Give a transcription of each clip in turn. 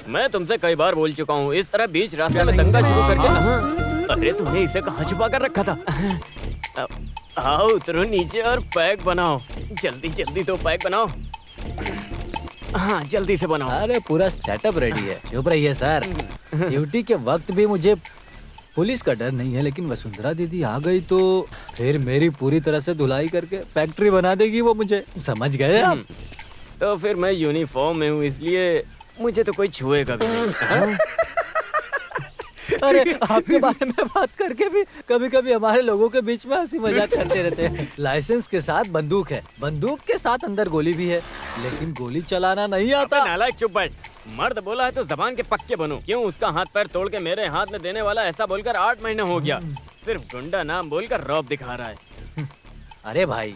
मैं तुमसे कई बार बोल चुका हूँ, इस तरह बीच रास्ते में दंगा शुरू करके। अरे तुमने इसे कहाँ छुपा कर रखा था? आओ उतरो नीचे और पैक बनाओ, जल्दी जल्दी तो पैक बनाओ। हाँ जल्दी से बनाओ। अरे पूरा सेटअप रेडी है, चुप रहिए सर। ड्यूटी के वक्त भी मुझे पुलिस का डर नहीं है, लेकिन वसुंधरा दीदी आ गई तो फिर मेरी पूरी तरह से धुलाई करके फैक्ट्री बना देगी वो, मुझे समझ गए आप? तो फिर मैं यूनिफॉर्म में हूँ, इसलिए मुझे तो कोई छुएगा भी नहीं। अरे आपके बारे में बात करके भी कभी कभी हमारे लोगों के बीच में हंसी मजाक करते रहते हैं। लाइसेंस के साथ बंदूक है, बंदूक के साथ अंदर गोली भी है, लेकिन गोली चलाना नहीं आता। नालायक चुप बैठ। मर्द बोला है तो जबान के पक्के बनो। क्यों उसका हाथ पैर तोड़ के मेरे हाथ में देने वाला, ऐसा बोलकर 8 महीने हो गया। सिर्फ गुंडा नाम बोलकर रौब दिखा रहा है। अरे भाई,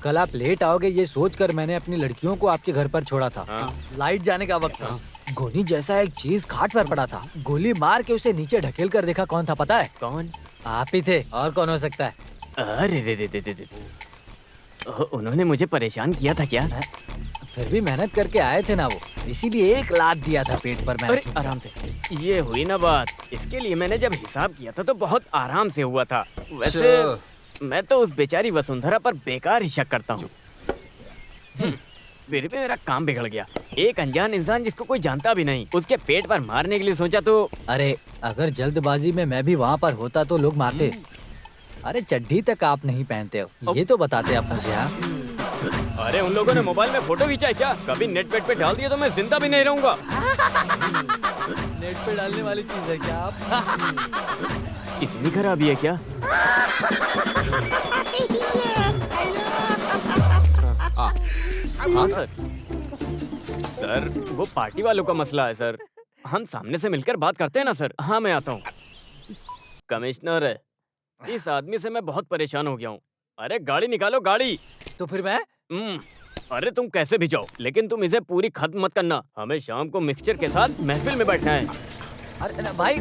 कल आप लेट आओगे ये सोचकर मैंने अपनी लड़कियों को आपके घर पर छोड़ा था। लाइट जाने का वक्त था, गोली जैसा एक चीज खाट पर पड़ा था, गोली मार के उसे नीचे ढकेल कर देखा कौन था पता है? कौन? आप ही थे, और कौन हो सकता है? अरे दे। उन्होंने मुझे परेशान किया था क्या? फिर भी मेहनत करके आए थे ना वो, इसीलिए एक लात दिया था पेट पर मैंने। अरे आराम से, ये हुई ना बात। इसके लिए मैंने जब हिसाब किया था तो बहुत आराम से हुआ था। वैसे मैं तो उस बेचारी वसुंधरा पर बेकार ही शक करता हूँ। फिर भी मेरा काम बिगड़ गया। एक अनजान इंसान जिसको कोई जानता भी नहीं, उसके पेट पर मारने के लिए सोचा तो। अरे अगर जल्दबाजी में मैं भी वहाँ पर होता तो लोग मारते। अरे चड्डी तक आप नहीं पहनते हो, ये तो बताते आप मुझे। हाँ अरे उन लोगों ने मोबाइल में फोटो खींचा है क्या? कभी नेट पेट पे डाल दिया तो मैं जिंदा भी नहीं रहूंगा। नेट पे डालने वाली चीज है क्या आप? इतनी खराबी है क्या? हाँ सर। सर वो पार्टी वालों का मसला है सर, हम सामने से मिलकर बात करते हैं ना सर। हाँ मैं आता हूँ। कमिश्नर है, इस आदमी से मैं बहुत परेशान हो गया हूँ। अरे गाड़ी निकालो गाड़ी। तो फिर मैं? अरे तुम कैसे भी जाओ, लेकिन तुम इसे पूरी खत्म मत करना। हमें शाम को मिक्सचर के साथ महफिल में बैठना है। अरे भाई,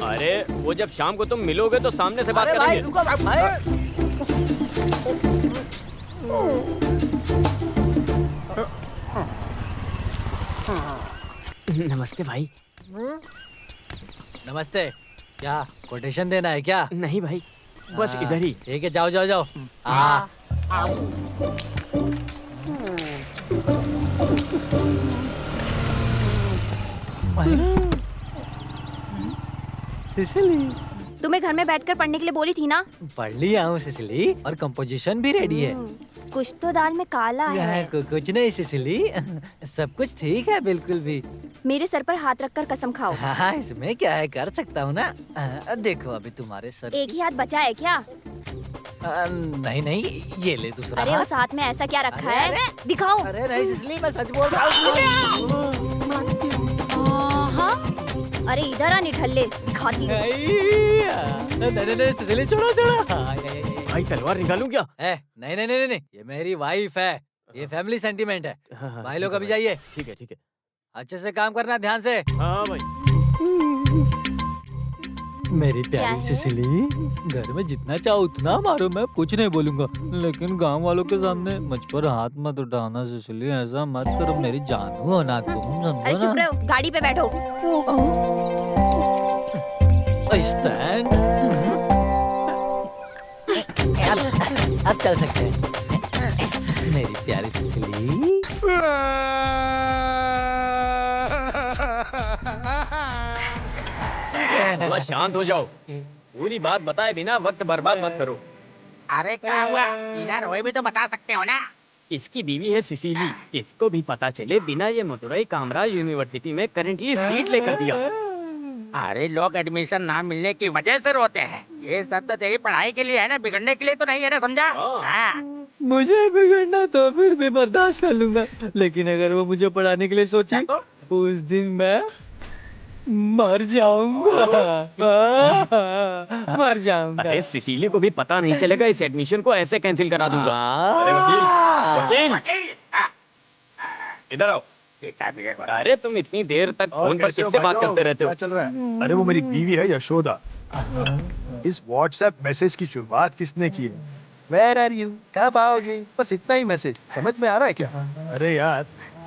अरे वो जब शाम को तुम मिलोगे तो सामने से बात करेंगे। नमस्ते भाई। नमस्ते। क्या कोटेशन देना है क्या? नहीं भाई, बस इधर ही। ठीक है, जाओ जाओ जाओ। सिसिली, तुम्हें घर में बैठकर पढ़ने के लिए बोली थी ना? पढ़ लिया हूँ सिसिली, और कंपोजिशन भी रेडी है। कुछ तो दाल में काला है। कुछ नहीं सिसिली, सब कुछ ठीक है बिल्कुल भी। मेरे सर पर हाथ रखकर कसम खाओ। हाँ इसमें क्या है, कर सकता हूँ ना। देखो अभी तुम्हारे सर। एक ही हाथ बचा है क्या? नहीं नहीं, ये ले दूसरा। अरे उस हाथ में ऐसा क्या रखा है? दिखाओ। अरे नहीं सिसिली, मैं सच बोल रहा हूँ। अरे इधर आ निठल्ले, दिखाती हूँ। नहीं सिसिली, छोड़ो छोड़ो। भाई तलवार निकालूं क्या? नहीं नहीं नहीं नहीं, ये मेरी वाइफ है, ये फैमिली सेंटीमेंट है। भाई लोग अभी जाइए। ठीक है ठीक है। अच्छे से काम करना, ध्यान से। हाँ भाई। मेरी प्यारी सिसिली, घर में जितना चाहो उतना मारो, मैं कुछ नहीं बोलूंगा, लेकिन गांव वालों के सामने मुझ पर हाथ मत उठाना सिसिली, ऐसा मत करो, मेरी जानू हो ना तुम, समझो ना? अरे चुप रहो, गाड़ी पे बैठो। स्टैंड। अब चल सकते हैं मेरी प्यारी सिसिली। थोड़ा शांत हो जाओ, पूरी बात बताए बिना वक्त बर्बाद मत करो। अरे क्या हुआ, बिना रोए भी तो बता सकते हो ना। इसकी बीवी है सिसिली, इसको भी पता चले बिना ये मदुरई कामराज यूनिवर्सिटी में करंटली सीट लेकर दिया। अरे लोग एडमिशन ना मिलने की वजह से रोते हैं, ये सब तो तेरी पढ़ाई के लिए है ना, बिगड़ने के लिए तो नहीं है ना, समझा? हाँ। मुझे बिगड़ना तो फिर भी बर्दाश्त कर लूंगा, लेकिन अगर वो मुझे पढ़ाने के लिए सोची तो? उस दिन मैं मर जाऊंगा। मर जाऊंगा। अरे सिसिली को भी पता नहीं चलेगा, इस एडमिशन को ऐसे कैंसिल करा दूंगा। अरे वकील, इधर आओ। अरे तुम इतनी देर तक फोन पर किससे बात करते रहते हो? चल रहा है? अरे वो मेरी बीवी है यशोदा। इस व्हाट्सएप मैसेज की शुरुआत किसने की है? Where are you? कब आओगे? बस इतना ही मैसेज, समझ में आ रहा है क्या? अरे यार,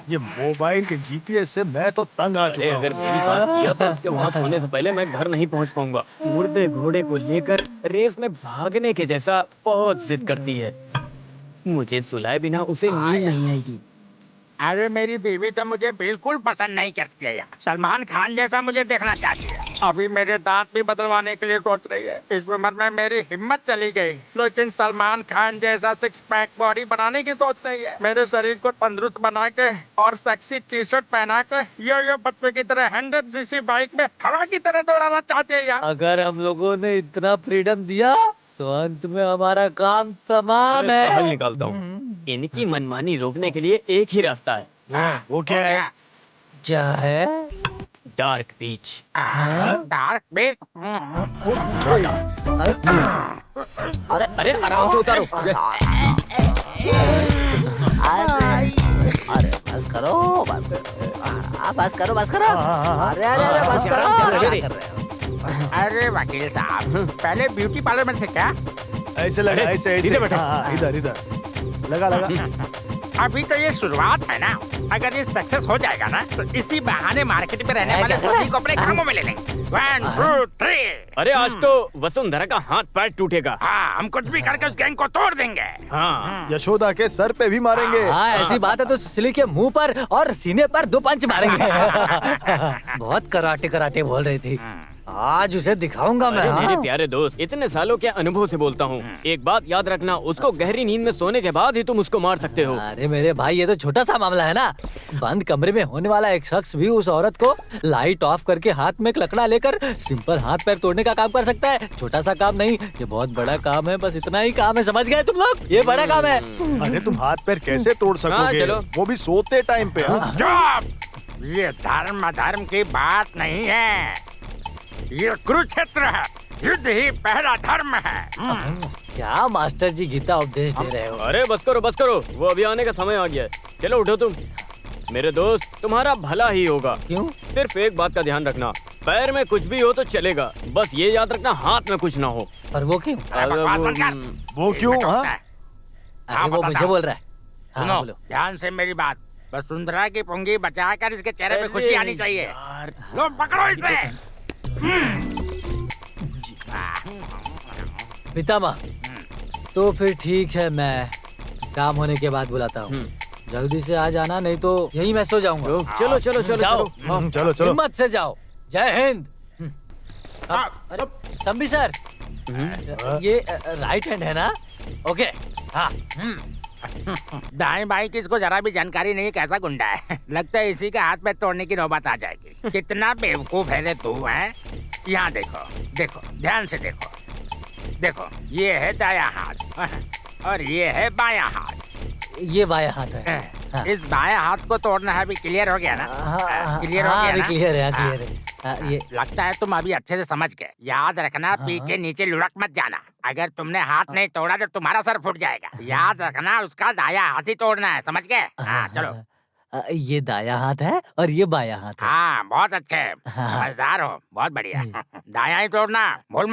ये मोबाइल के जीपीएस से मैं तो तंग आ अरे चुका अगर हूँ। मेरी बात किया तो उसके वहाँ होने से पहले मैं घर नहीं पहुँच पाऊंगा। मुर्दे घोड़े को लेकर रेस में भागने के जैसा बहुत जिद करती है। मुझे सुलाए बिना उसे नींद नहीं आएगी। अरे मेरी बीवी तो मुझे बिल्कुल पसंद नहीं करती है यार। सलमान खान जैसा मुझे देखना चाहती है। अभी मेरे दांत भी बदलवाने के लिए सोच रही है। इस उम्र में मेरी हिम्मत चली गई, लेकिन सलमान खान जैसा सिक्स पैक बॉडी बनाने की सोच रही है। मेरे शरीर को तंदुरुस्त बना के और सेक्सी टी शर्ट पहना के यो बच्चे की तरह 100 सीसी बाइक में हवा की तरह दौड़ाना चाहते हैं यार। अगर हम लोगों ने इतना फ्रीडम दिया तो अंत में हमारा काम तमाम मैं हल है। निकालता हूँ। इनकी मनमानी रोकने के लिए एक ही रास्ता है, वो क्या है? क्या है? डार्क बीच। डार्क बीच। अरे अरे आराम से उतारो। अरे बस करो, बस करो, बस करो, बस करो। अरे अरे अरे बस करो। अरे, क्या कर रहे हो? अरे वकील साहब, पहले ब्यूटी पार्लर में थे क्या? ऐसे लगा, अरे, ऐसे ऐसे। सीधे बैठो। हाँ, इधर इधर लगा लगा। अभी तो ये शुरुआत है ना। अगर ये सक्सेस हो जाएगा ना तो इसी बहाने मार्केट में रहने वाले सभी को अपने कामों में ले लेंगे। 1 2 3। अरे आज तो वसुंधरा का हाथ पैर टूटेगा। हाँ, हम कुछ भी करके उस गैंग को तोड़ देंगे। हाँ यशोदा के सर पे भी मारेंगे। हाँ ऐसी बात है तो सिली के मुंह पर और सीने पर 2 पंच मारेंगे। बहुत कराटे कराटे बोल रही थी। आज उसे दिखाऊंगा मैं। अरे मेरे हाँ। प्यारे दोस्त, इतने सालों के अनुभव से बोलता हूँ, एक बात याद रखना, उसको गहरी नींद में सोने के बाद ही तुम उसको मार सकते हो। अरे मेरे भाई ये तो छोटा सा मामला है ना। बंद कमरे में होने वाला एक शख्स भी उस औरत को लाइट ऑफ करके हाथ में एक लकड़ा लेकर सिंपल हाथ पैर तोड़ने का काम कर सकता है। छोटा सा काम नहीं, ये बहुत बड़ा काम है। बस इतना ही काम है, समझ गए तुम लोग? ये बड़ा काम है। अरे तुम हाथ पैर कैसे तोड़ सकोगे? चलो। वो भी सोते टाइम पे। हाँ? चुप! ये धर्म अधर्म की बात नहीं है, ये कुरुक्षेत्र है। युद्ध ही पहला धर्म है। क्या मास्टर जी गीता उपदेश दे रहे हो? अरे बस करो, वो अभी आने का समय आ गया है। चलो उठो तुम। मेरे दोस्त, तुम्हारा भला ही होगा। क्यों? सिर्फ एक बात का ध्यान रखना, पैर में कुछ भी हो तो चलेगा, बस ये याद रखना हाथ में कुछ ना हो। पर वो क्यों? अरे बकवास बंद कर। वो क्यों? इसमें हाँ? टोकता है। अरे वो बताता मुझे हूँ। बोल रहा है। हाँ सुनो, बोलो। ध्यान से मेरी बात। वसुंधरा की पुंगी बचाकर इसके चेहरे पे अरे खुशी आनी चाहिए। यार। लो पकड़ो इसे। पितामह, तो फिर ठीक है, मैं काम होने के बाद बुलाता हूँ। जल्दी से आ जाना, नहीं तो यहीं मैं सो जाऊंगा। चलो चलो चलो जाओ। चलो। चलो चलो। हिम्मत से जाओ। जय हिंद। अरे तंबी सर, ये राइट हैंड है ना? ओके। हाँ। दाएं बाएं की इसको जरा भी जानकारी नहीं, कैसा गुंडा है। लगता है इसी के हाथ में तोड़ने की नौबत आ जाएगी। कितना बेवकूफ है रे तू, है? यहाँ देखो, देखो, ध्यान से देखो। देखो, ये है दायां हाथ और ये है बायां हाथ। ये बायां हाथ है। हाँ। इस बाएं हाथ को तोड़ना है। अभी क्लियर हो गया ना? क्लियर हो हाँ, गया अभी ना? क्लियर है, क्लियर है। ये लगता है तुम अभी अच्छे से समझ गए। याद रखना, पी के नीचे लुढ़क मत जाना। अगर तुमने हाथ नहीं तोड़ा तो तुम्हारा सर फूट जाएगा। याद रखना, उसका दायां हाथ ही तोड़ना है, समझ गए? हाँ चलो। ये दायां हाथ है और ये बायां हाथ है। हाँ बहुत अच्छे, हाँ। समझदार हो, बहुत बढ़िया। दायां ही तोड़ना, भूल